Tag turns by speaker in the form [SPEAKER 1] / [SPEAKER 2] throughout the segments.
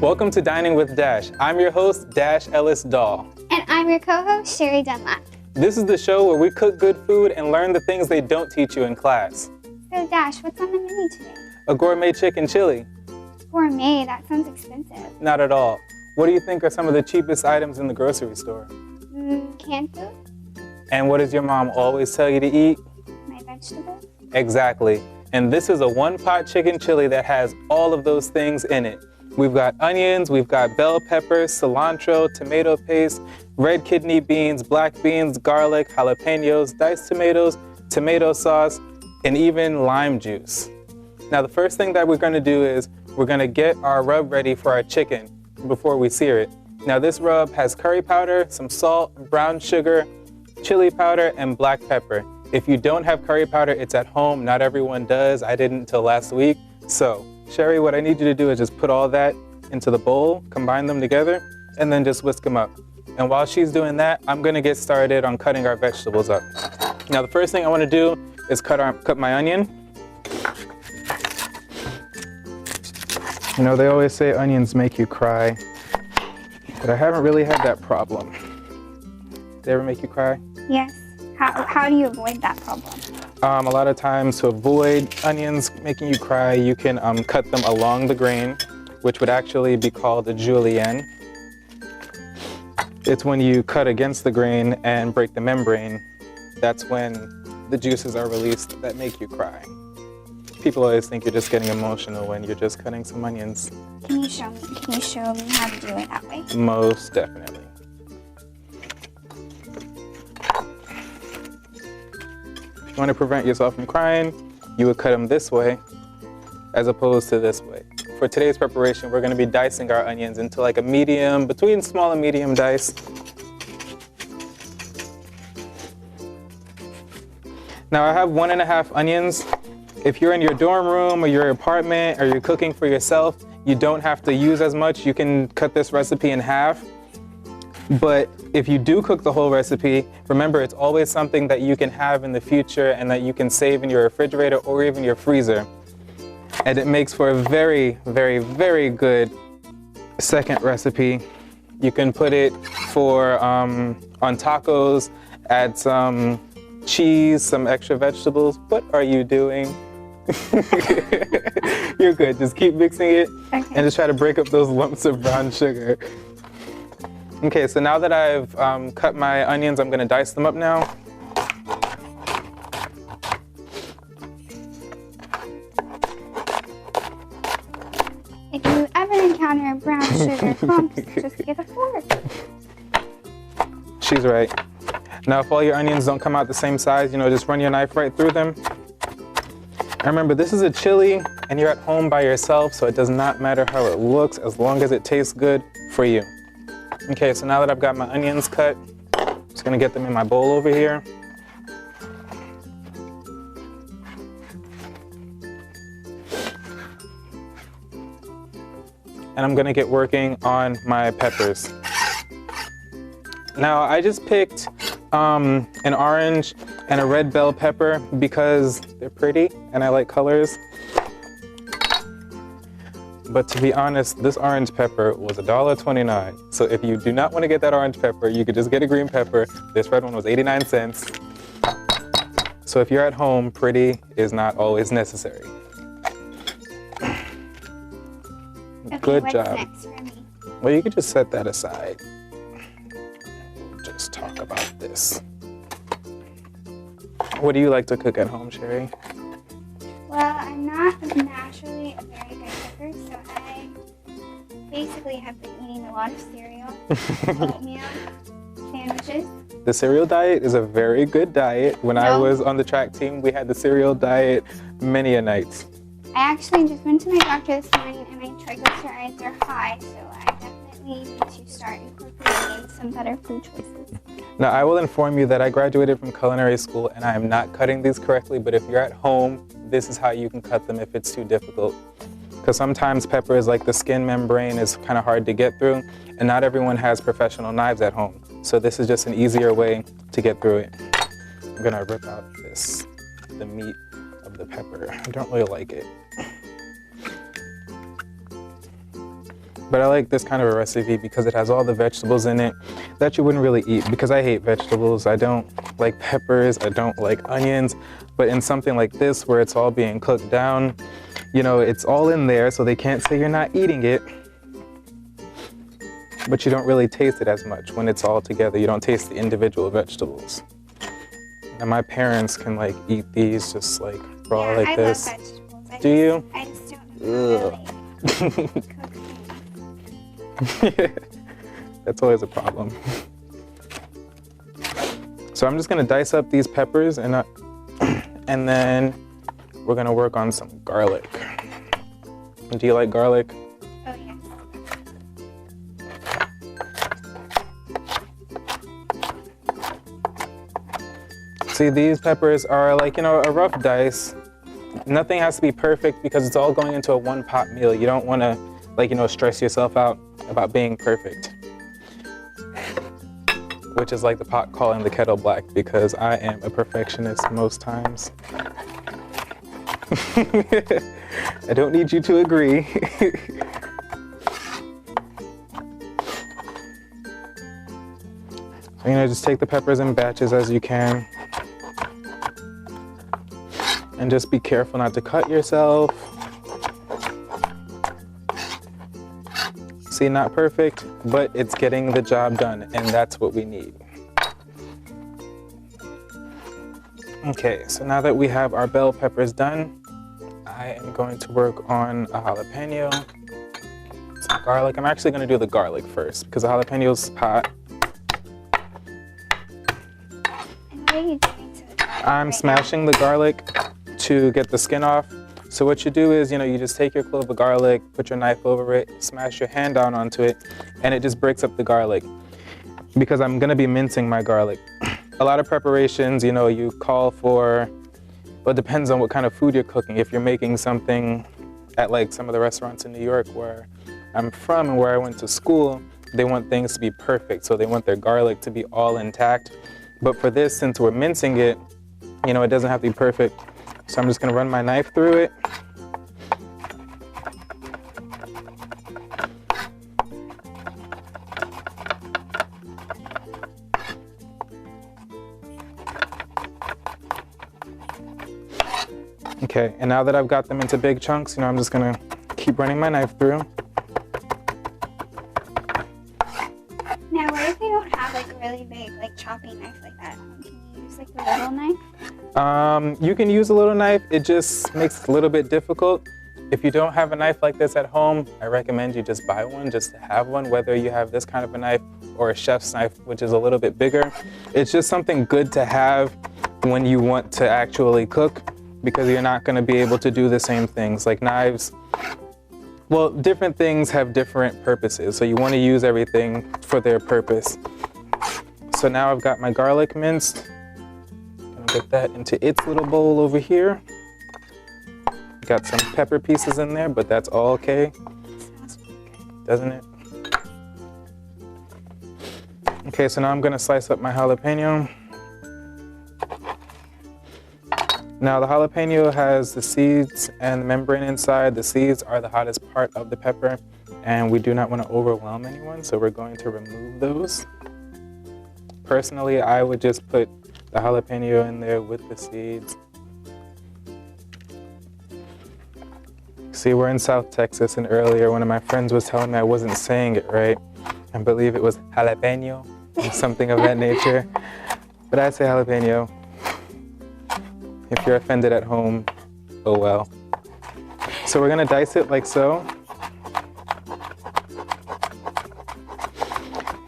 [SPEAKER 1] Welcome to Dining with Dash. I'm your host, Dash Ellis Dahl.
[SPEAKER 2] And I'm your co-host, Sherry Dunlap.
[SPEAKER 1] This is the show where we cook good food and learn the things they don't teach you in class.
[SPEAKER 2] So Dash, what's on the menu today?
[SPEAKER 1] A gourmet chicken chili.
[SPEAKER 2] Gourmet, that sounds expensive.
[SPEAKER 1] Not at all. What do you think are some of the cheapest items in the grocery store?
[SPEAKER 2] Canned food?
[SPEAKER 1] And what does your mom always tell you to eat?
[SPEAKER 2] My vegetables?
[SPEAKER 1] Exactly. And this is a one-pot chicken chili that has all of those things in it. We've got onions, we've got bell peppers, cilantro, tomato paste, red kidney beans, black beans, garlic, jalapenos, diced tomatoes, tomato sauce, and even lime juice. Now the first thing that we're going to do is we're going to get our rub ready for our chicken before we sear it. Now this rub has curry powder, some salt, brown sugar, chili powder, and black pepper. If you don't have curry powder, it's at home. Not everyone does. I didn't until last week. So, Sherry, what I need you to do is just put all that into the bowl, combine them together, and then just whisk them up. And while she's doing that, I'm gonna get started on cutting our vegetables up. Now, the first thing I wanna do is cut my onion. You know, they always say onions make you cry, but I haven't really had that problem. They ever make you cry?
[SPEAKER 2] Yes. How do you avoid that problem?
[SPEAKER 1] A lot of times to avoid onions making you cry, you can cut them along the grain, which would actually be called a julienne. It's when you cut against the grain and break the membrane, that's when the juices are released that make you cry. People always think you're just getting emotional when you're just cutting some onions.
[SPEAKER 2] Can you show me how to do it that way?
[SPEAKER 1] Most definitely. If you want to prevent yourself from crying, you would cut them this way as opposed to this way. For today's preparation, we're going to be dicing our onions into like a medium, between small and medium dice. Now I have 1.5 onions. If you're in your dorm room or your apartment or you're cooking for yourself, you don't have to use as much. You can cut this recipe in half. But if you do cook the whole recipe, remember it's always something that you can have in the future and that you can save in your refrigerator or even your freezer. And it makes for a very, very, very good second recipe. You can put it for on tacos, add some cheese, some extra vegetables. What are you doing? You're good, just keep mixing it and just try to break up those lumps of brown sugar. Okay, so now that I've cut my onions, I'm gonna dice them up now.
[SPEAKER 2] If you ever encounter brown sugar clumps, just get a fork.
[SPEAKER 1] She's right. Now, if all your onions don't come out the same size, you know, just run your knife right through them. And remember, this is a chili, and you're at home by yourself, so it does not matter how it looks as long as it tastes good for you. Okay, so now that I've got my onions cut, I'm just gonna get them in my bowl over here. And I'm gonna get working on my peppers. Now, I just picked an orange and a red bell pepper because they're pretty and I like colors. But to be honest, this orange pepper was $1.29. So if you do not want to get that orange pepper, you could just get a green pepper. This red one was 89 cents. So if you're at home, pretty is not always necessary.
[SPEAKER 2] Okay,
[SPEAKER 1] Good
[SPEAKER 2] what's
[SPEAKER 1] job.
[SPEAKER 2] next for me?
[SPEAKER 1] Well, you could just set that aside. We'll just talk about this. What do you like to cook at home, Sherry?
[SPEAKER 2] Well, I'm not naturally a very good cooker, so I basically have been eating a lot of cereal, oatmeal, sandwiches.
[SPEAKER 1] The cereal diet is a very good diet. When I was on the track team, we had the cereal diet many a night.
[SPEAKER 2] I actually just went to my doctor this morning and my triglycerides are high, so I definitely need to start incorporating some better food choices.
[SPEAKER 1] Now, I will inform you that I graduated from culinary school and I am not cutting these correctly, but if you're at home, this is how you can cut them if it's too difficult. Because sometimes peppers, like the skin membrane, is kind of hard to get through, and not everyone has professional knives at home. So this is just an easier way to get through it. I'm gonna rip out the meat of the pepper. I don't really like it. But I like this kind of a recipe because it has all the vegetables in it that you wouldn't really eat, because I hate vegetables. I don't like peppers, I don't like onions, but in something like this where it's all being cooked down, you know, it's all in there, so they can't say you're not eating it, but you don't really taste it as much when it's all together. You don't taste the individual vegetables. And my parents can like eat these just like raw like
[SPEAKER 2] I
[SPEAKER 1] this.
[SPEAKER 2] love vegetables.
[SPEAKER 1] Do you?
[SPEAKER 2] I just don't really cook things.
[SPEAKER 1] That's always a problem. So I'm just gonna dice up these peppers and then we're gonna work on some garlic. Do you like garlic?
[SPEAKER 2] Oh yes.
[SPEAKER 1] See, these peppers are like, you know, a rough dice. Nothing has to be perfect because it's all going into a one pot meal. You don't wanna, like, you know, stress yourself out about being perfect. Which is like the pot calling the kettle black, because I am a perfectionist most times. I don't need you to agree. So, you know, just take the peppers in batches as you can. And just be careful not to cut yourself. See, not perfect, but it's getting the job done, and that's what we need. Okay, so now that we have our bell peppers done, I am going to work on a jalapeno, some garlic. I'm actually going to do the garlic first because the jalapeno's hot.
[SPEAKER 2] And what are you doing to the garlic?
[SPEAKER 1] I'm smashing the garlic to get the skin off. So what you do is, you know, you just take your clove of garlic, put your knife over it, smash your hand down onto it, and it just breaks up the garlic. Because I'm gonna be mincing my garlic. A lot of preparations, you know, you call for, well, it depends on what kind of food you're cooking. If you're making something at like some of the restaurants in New York where I'm from and where I went to school, they want things to be perfect. So they want their garlic to be all intact. But for this, since we're mincing it, you know, it doesn't have to be perfect. So I'm just gonna run my knife through it. Okay, and now that I've got them into big chunks, you know, I'm just gonna keep running my knife through.
[SPEAKER 2] Now, what if you don't have like a really big like chopping knife like that? Can you use like the little knife?
[SPEAKER 1] You can use a little knife. It just makes it a little bit difficult. If you don't have a knife like this at home, I recommend you just buy one just to have one, whether you have this kind of a knife or a chef's knife, which is a little bit bigger. It's just something good to have when you want to actually cook, because you're not going to be able to do the same things. Like knives, well, different things have different purposes, so you want to use everything for their purpose. So now I've got my garlic minced. Get that into its little bowl over here. Got some pepper pieces in there, but that's all okay.
[SPEAKER 2] Smells really good.
[SPEAKER 1] Doesn't it? Okay, so now I'm gonna slice up my jalapeno. Now the jalapeno has the seeds and the membrane inside. The seeds are the hottest part of the pepper, and we do not want to overwhelm anyone, so we're going to remove those. Personally, I would just put the jalapeno in there with the seeds. See, we're in South Texas, and earlier one of my friends was telling me I wasn't saying it right. I believe it was jalapeno, or something of that nature. But I say jalapeno. If you're offended at home, oh well. So we're gonna dice it like so.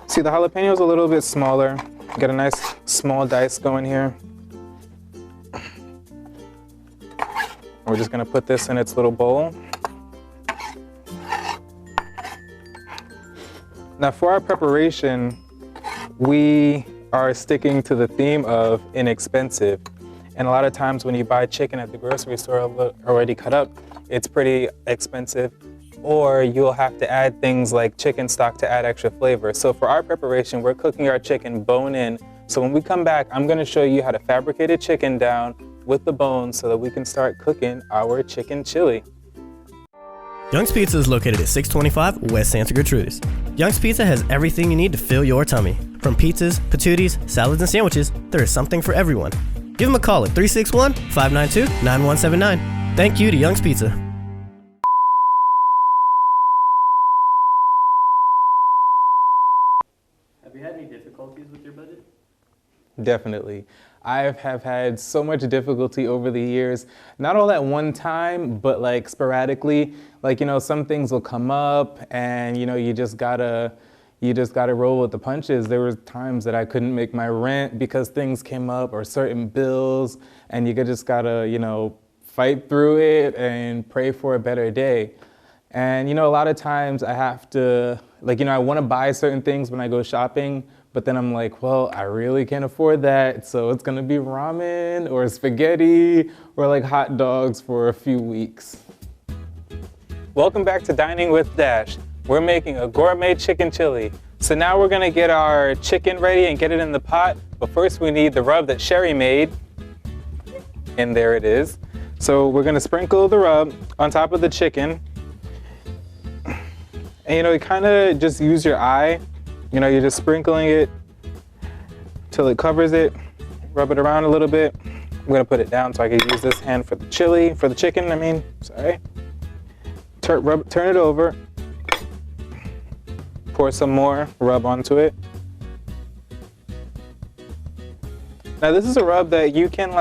[SPEAKER 1] See, the jalapeno is a little bit smaller. Got a nice small dice going here. We're just gonna put this in its little bowl. Now for our preparation, we are sticking to the theme of inexpensive. And a lot of times when you buy chicken at the grocery store already cut up, it's pretty expensive. Or you'll have to add things like chicken stock to add extra flavor. So for our preparation, we're cooking our chicken bone in. So when we come back, I'm gonna show you how to fabricate a chicken down with the bones so that we can start cooking our chicken chili.
[SPEAKER 3] Young's Pizza is located at 625 West Santa Gertrudis. Young's Pizza has everything you need to fill your tummy. From pizzas, patooties, salads, and sandwiches, there is something for everyone. Give them a call at 361-592-9179. Thank you to Young's Pizza.
[SPEAKER 4] Have you had any difficulties with your budget?
[SPEAKER 1] Definitely. I have had so much difficulty over the years, not all at one time, but like sporadically. Like, some things will come up and, you just gotta roll with the punches. There were times that I couldn't make my rent because things came up or certain bills, and you just gotta, fight through it and pray for a better day. And, a lot of times I have to, I want to buy certain things when I go shopping, but then I'm like, well, I really can't afford that. So it's going to be ramen or spaghetti or like hot dogs for a few weeks. Welcome back to Dining with Dash. We're making a gourmet chicken chili. So now we're going to get our chicken ready and get it in the pot. But first we need the rub that Sherry made. And there it is. So we're going to sprinkle the rub on top of the chicken. And you kind of just use your eye. You're just sprinkling it till it covers it. Rub it around a little bit. I'm gonna put it down so I can use this hand for the chicken, sorry. Turn it over. Pour some more rub onto it. Now this is a rub that you can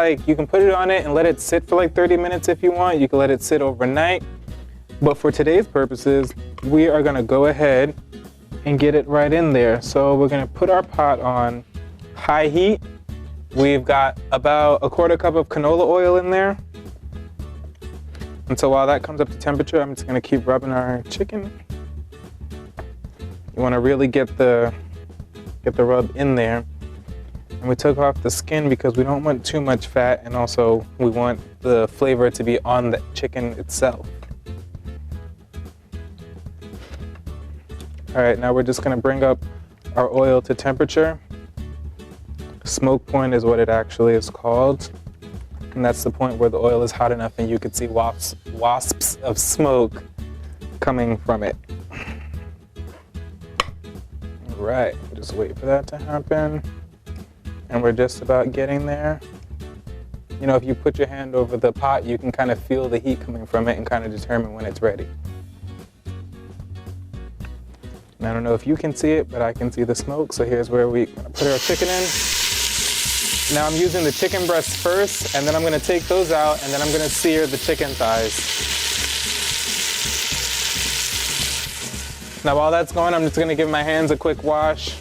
[SPEAKER 1] put it on it and let it sit for like 30 minutes if you want. You can let it sit overnight. But for today's purposes, we are gonna go ahead and get it right in there. So we're gonna put our pot on high heat. We've got about a quarter cup of canola oil in there. And so while that comes up to temperature, I'm just gonna keep rubbing our chicken. You wanna really get the rub in there. And we took off the skin because we don't want too much fat, and also we want the flavor to be on the chicken itself. All right, now we're just gonna bring up our oil to temperature. Smoke point is what it actually is called. And that's the point where the oil is hot enough and you could see wasps of smoke coming from it. All right, just wait for that to happen. And we're just about getting there. If you put your hand over the pot, you can kind of feel the heat coming from it and kind of determine when it's ready. And I don't know if you can see it, but I can see the smoke. So here's where we're gonna put our chicken in. Now I'm using the chicken breasts first, and then I'm gonna take those out, and then I'm gonna sear the chicken thighs. Now while that's going, I'm just gonna give my hands a quick wash.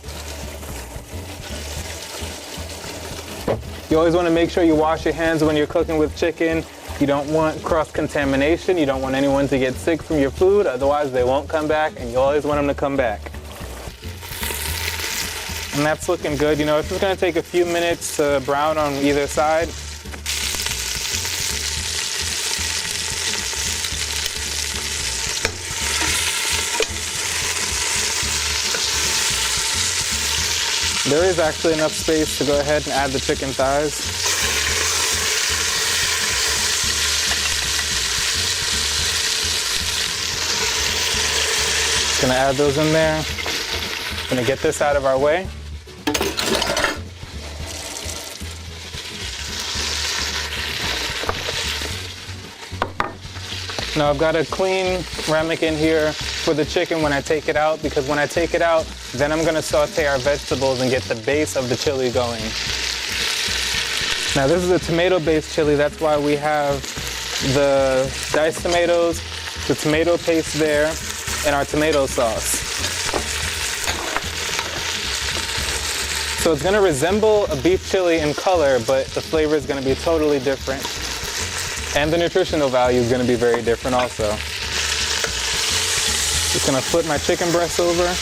[SPEAKER 1] You always wanna make sure you wash your hands when you're cooking with chicken. You don't want cross-contamination. You don't want anyone to get sick from your food, otherwise they won't come back, and you always want them to come back. And that's looking good. It's just gonna take a few minutes to brown on either side. There is actually enough space to go ahead and add the chicken thighs. Gonna add those in there. Gonna get this out of our way. Now I've got a clean ramekin here for the chicken when I take it out, because when I take it out, then I'm gonna saute our vegetables and get the base of the chili going. Now this is a tomato-based chili, that's why we have the diced tomatoes, the tomato paste there, and our tomato sauce. So it's gonna resemble a beef chili in color, but the flavor is gonna be totally different. And the nutritional value is gonna be very different also. Just gonna flip my chicken breast over.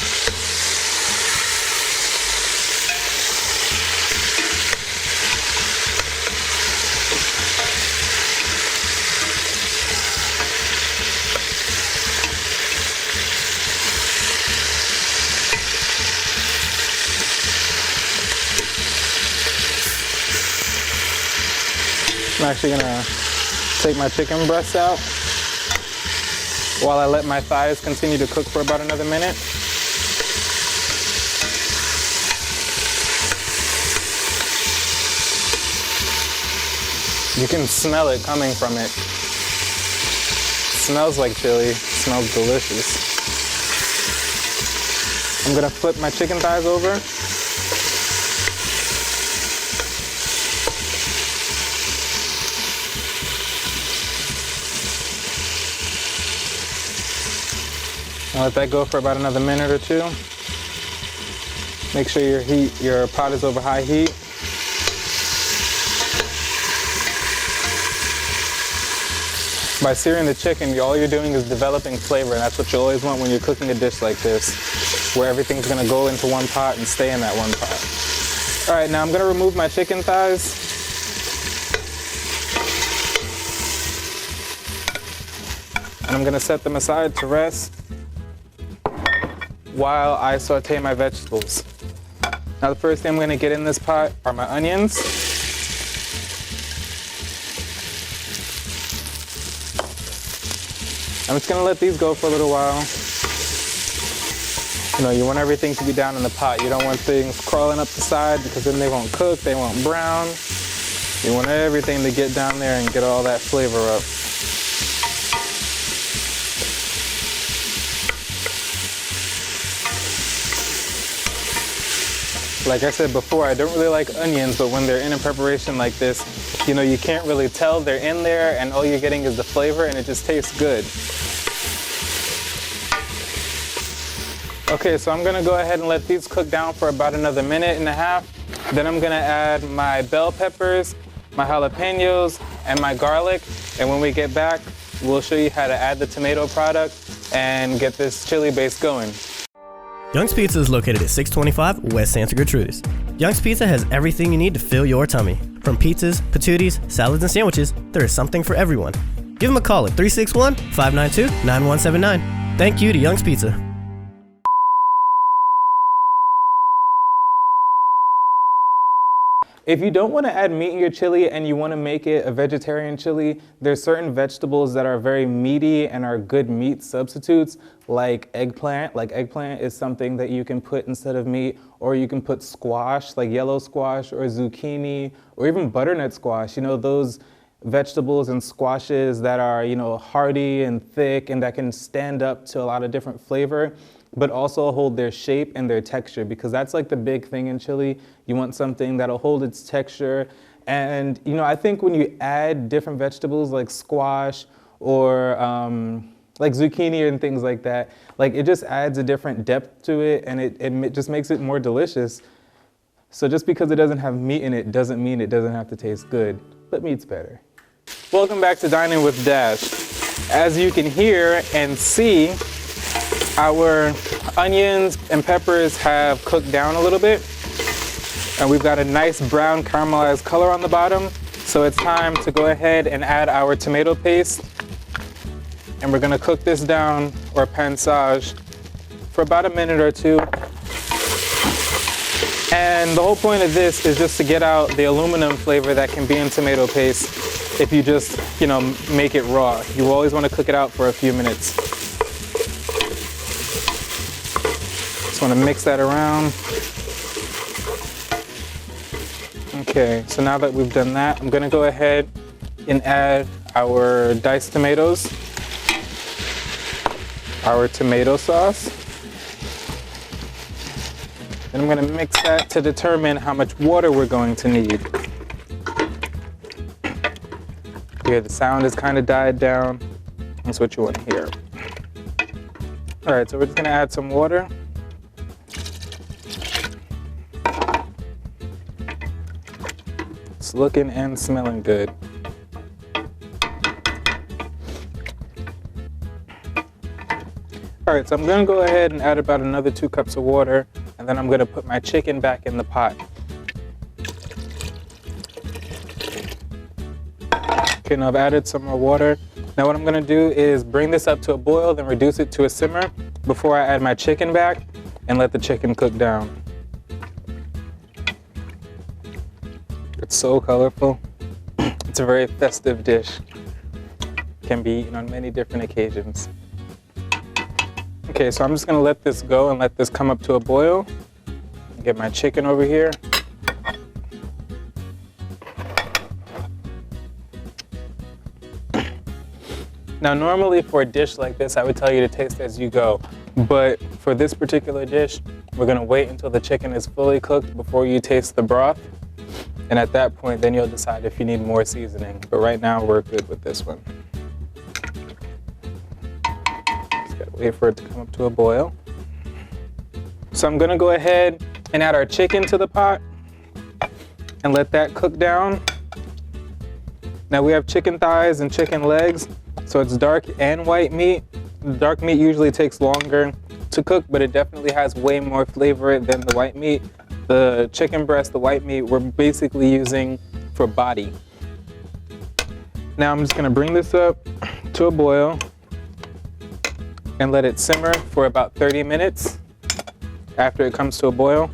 [SPEAKER 1] I'm actually gonna take my chicken breast out, while I let my thighs continue to cook for about another minute. You can smell it coming from it. Smells like chili, smells delicious. I'm gonna flip my chicken thighs over. And let that go for about another minute or two. Make sure your pot is over high heat. By searing the chicken, all you're doing is developing flavor, and that's what you always want when you're cooking a dish like this, where everything's gonna go into one pot and stay in that one pot. All right, now I'm gonna remove my chicken thighs. And I'm gonna set them aside to rest while I saute my vegetables. Now the first thing I'm gonna get in this pot are my onions. I'm just gonna let these go for a little while. You know, you want everything to be down in the pot. You don't want things crawling up the side because then they won't cook, they won't brown. You want everything to get down there and get all that flavor up. Like I said before, I don't really like onions, but when they're in a preparation like this, you know, you can't really tell they're in there and all you're getting is the flavor and it just tastes good. Okay, so I'm gonna go ahead and let these cook down for about another minute and a half. Then I'm gonna add my bell peppers, my jalapenos, and my garlic. And when we get back, we'll show you how to add the tomato product and get this chili base going.
[SPEAKER 3] Young's Pizza is located at 625 West Santa Gertrudis. Young's Pizza has everything you need to fill your tummy. From pizzas, patooties, salads, and sandwiches, there is something for everyone. Give them a call at 361-592-9179. Thank you to Young's Pizza.
[SPEAKER 1] If you don't want to add meat in your chili and you want to make it a vegetarian chili, there's certain vegetables that are very meaty and are good meat substitutes, like eggplant. Like eggplant is something that you can put instead of meat, or you can put squash, like yellow squash or zucchini, or even butternut squash. You know, those vegetables and squashes that are, you know, hearty and thick and that can stand up to a lot of different flavor, but also hold their shape and their texture, because that's like the big thing in chili. You want something that'll hold its texture. And, you know, I think when you add different vegetables like squash or like zucchini and things like that, like it just adds a different depth to it, and it just makes it more delicious. So just because it doesn't have meat in it doesn't mean it doesn't have to taste good, but meat's better. Welcome back to Dining with Dash. As you can hear and see, our onions and peppers have cooked down a little bit, and we've got a nice brown caramelized color on the bottom. So it's time to go ahead and add our tomato paste, and we're gonna cook this down, or pansage, for about a minute or two. And the whole point of this is just to get out the aluminum flavor that can be in tomato paste if you just, you know, make it raw. You always want to cook it out for a few minutes. Just want to mix that around. Okay, so now that we've done that, I'm gonna go ahead and add our diced tomatoes, our tomato sauce. And I'm gonna mix that to determine how much water we're going to need. Okay, the sound has kind of died down. That's what you want to hear. All right, so we're just gonna add some water. It's looking and smelling good. All right, so I'm gonna go ahead and add about another 2 cups of water, and then I'm gonna put my chicken back in the pot. Okay, now I've added some more water. Now what I'm gonna do is bring this up to a boil, then reduce it to a simmer before I add my chicken back and let the chicken cook down. It's so colorful. It's a very festive dish. Can be eaten on many different occasions. Okay, so I'm just gonna let this go and let this come up to a boil. Get my chicken over here. Now, normally for a dish like this, I would tell you to taste as you go. But for this particular dish, we're gonna wait until the chicken is fully cooked before you taste the broth. And at that point, then you'll decide if you need more seasoning. But right now, we're good with this one. Just gotta wait for it to come up to a boil. So I'm gonna go ahead and add our chicken to the pot and let that cook down. Now we have chicken thighs and chicken legs. So it's dark and white meat. The dark meat usually takes longer to cook, but it definitely has way more flavor than the white meat. The chicken breast, the white meat, we're basically using for body. Now I'm just gonna bring this up to a boil and let it simmer for about 30 minutes after it comes to a boil.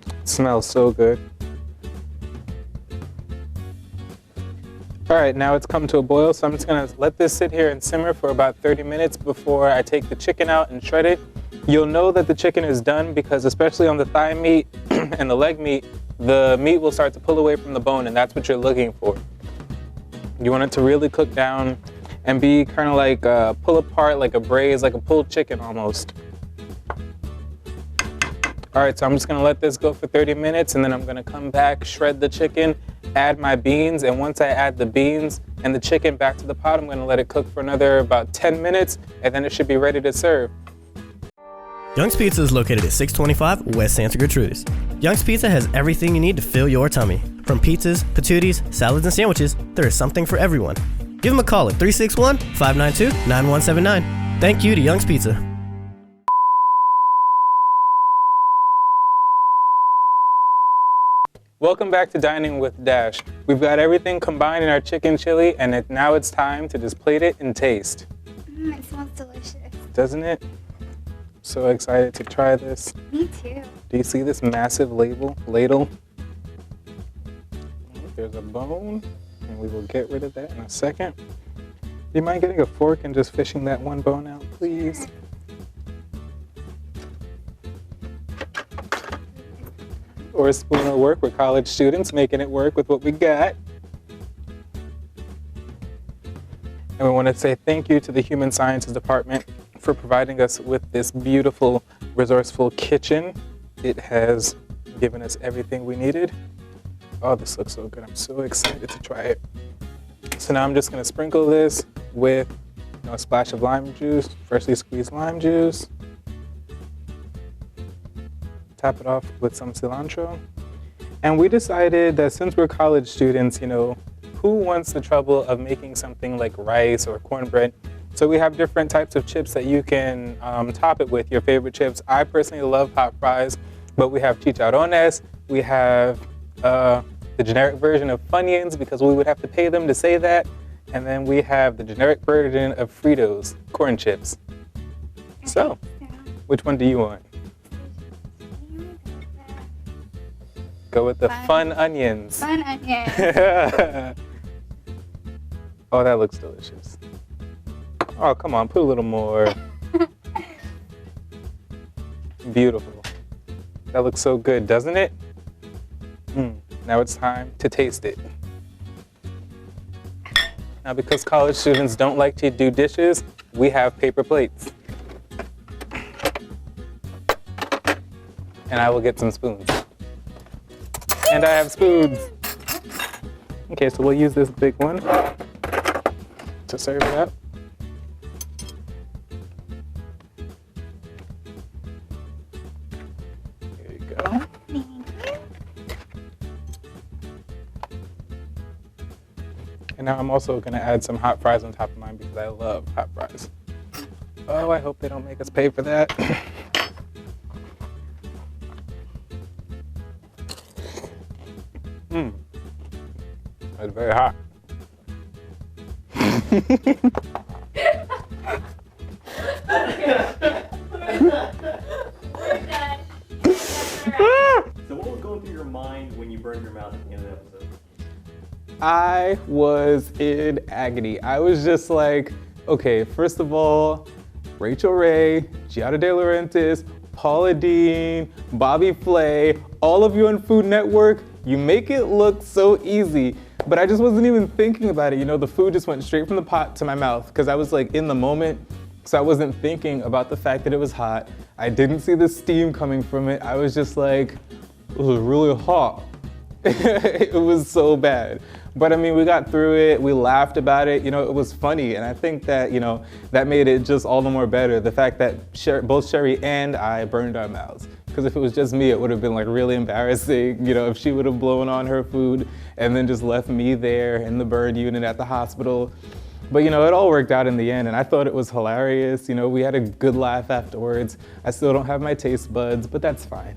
[SPEAKER 1] It smells so good. All right, now it's come to a boil, so I'm just gonna let this sit here and simmer for about 30 minutes before I take the chicken out and shred it. You'll know that the chicken is done because especially on the thigh meat and the leg meat, the meat will start to pull away from the bone, and that's what you're looking for. You want it to really cook down and be kind of like pull apart, like a braise, like a pulled chicken almost. All right, so I'm just gonna let this go for 30 minutes and then I'm gonna come back, shred the chicken, add my beans, and once I add the beans and the chicken back to the pot, I'm gonna let it cook for another about 10 minutes and then it should be ready to serve.
[SPEAKER 3] Young's Pizza is located at 625 West Santa Gertrudis. Young's Pizza has everything you need to fill your tummy. From pizzas, patooties, salads, and sandwiches, there is something for everyone. Give them a call at 361-592-9179. Thank you to Young's Pizza.
[SPEAKER 1] Welcome back to Dining with Dash. We've got everything combined in our chicken chili, and now it's time to just plate it and taste.
[SPEAKER 2] It smells delicious.
[SPEAKER 1] Doesn't it? So excited to try this.
[SPEAKER 2] Me too.
[SPEAKER 1] Do you see this massive ladle? There's a bone, and we will get rid of that in a second. Do you mind getting a fork and just fishing that one bone out, please? Or a spoon will work. We're college students making it work with what we got. And we want to say thank you to the Human Sciences Department for providing us with this beautiful, resourceful kitchen. It has given us everything we needed. Oh, this looks so good. I'm so excited to try it. So now I'm just going to sprinkle this with a splash of lime juice, freshly squeezed lime juice. Top it off with some cilantro. And we decided that since we're college students, who wants the trouble of making something like rice or cornbread? So we have different types of chips that you can top it with, your favorite chips. I personally love hot fries, but we have chicharrones, we have the generic version of Funyuns because we would have to pay them to say that. And then we have the generic version of Fritos, corn chips. So, which one do you want? Go with the fun onions.
[SPEAKER 2] Fun onions.
[SPEAKER 1] Oh, that looks delicious. Oh, come on, put a little more. Beautiful. That looks so good, doesn't it? Now it's time to taste it. Now, because college students don't like to do dishes, we have paper plates. And I will get some spoons. And I have spoons. Okay, so we'll use this big one to serve it up. There you go.
[SPEAKER 2] Thank you.
[SPEAKER 1] And now I'm also gonna add some hot fries on top of mine because I love hot fries. Oh, I hope they don't make us pay for that. It's very hot.
[SPEAKER 4] So what was going through your mind when you burned your mouth at the end of the episode?
[SPEAKER 1] I was in agony. I was just like, Okay, first of all, Rachel Ray, Giada De Laurentiis, Paula Deen, Bobby Flay, all of you on Food Network, you make it look so easy. But I just wasn't even thinking about it. You know, the food just went straight from the pot to my mouth because I was like in the moment. So I wasn't thinking about the fact that it was hot. I didn't see the steam coming from it. I was just like, it was really hot. It was so bad. But I mean, we got through it, we laughed about it, you know, it was funny. And I think that, you know, that made it just all the more better. The fact that both Sherry and I burned our mouths. Because if it was just me, it would have been like really embarrassing, you know, if she would have blown on her food and then just left me there in the burn unit at the hospital. But you know, it all worked out in the end and I thought it was hilarious. You know, we had a good laugh afterwards. I still don't have my taste buds, but that's fine.